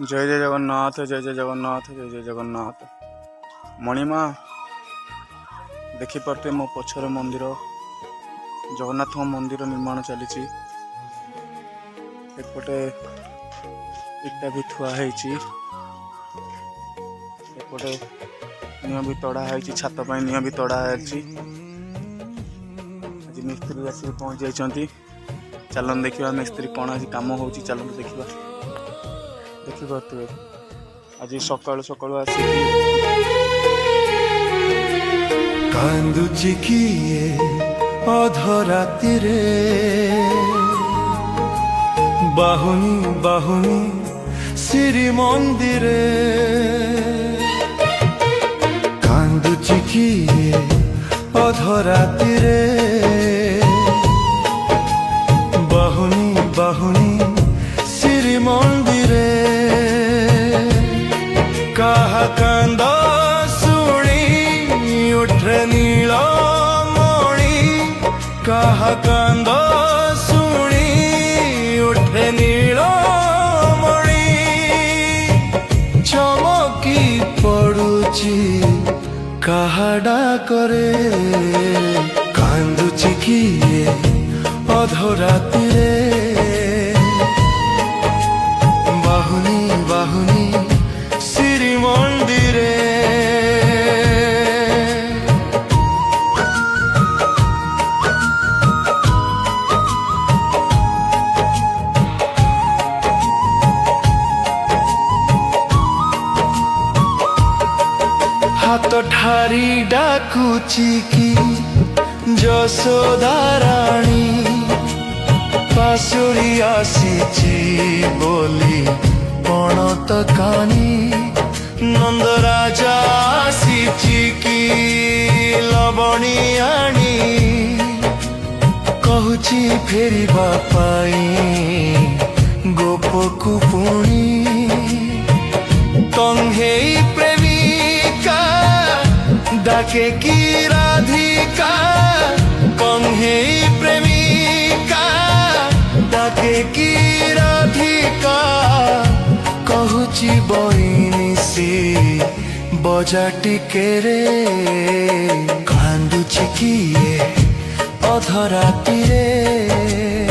जय जय जगन्नाथ जय जय जगन्नाथ जय जय जगन्नाथ। मणिमा देखिपे मो पछर मंदिर जगन्नाथ मंदिर निर्माण चली एपटे इटा भी थुआई एपटे निह भी तड़ा है छात पर निह भी तड़ा है। आज मिस्त्री आसिक पहुँच जाइए। चलन देखा मिस्त्री कौन आज कम हो चलन देखा देखिपे आज सकालू सकालू आसिक कांदुची किए अधराती रे बाहुनी बाहुनी श्री मंदिरे कांदुची किए अधराती रे बाहुनी बाहुनी श्री मंदिरे कहा कांद सुनी उठे नील मणि कहा कांद सुनी उठे नील मणि चमकी पड़ुची काहाडा करे कांदुची किए अधराती रे बाहुनी बाहुनी श्री मंदिरे हाथ ठारी डाकुची की यशोदा राणी पासुरी आसीची बोली पणत कानी नंद राजा आसीची की लवणी आनी कहूची फेरी बापाई गोपकु पुणी तंहे प्रेमिका डाके की राधिका कंहे प्रेमिका डाके की राधिका कहूची बहिनी सी बजा टिके रे कांदुची किए अधराती रे।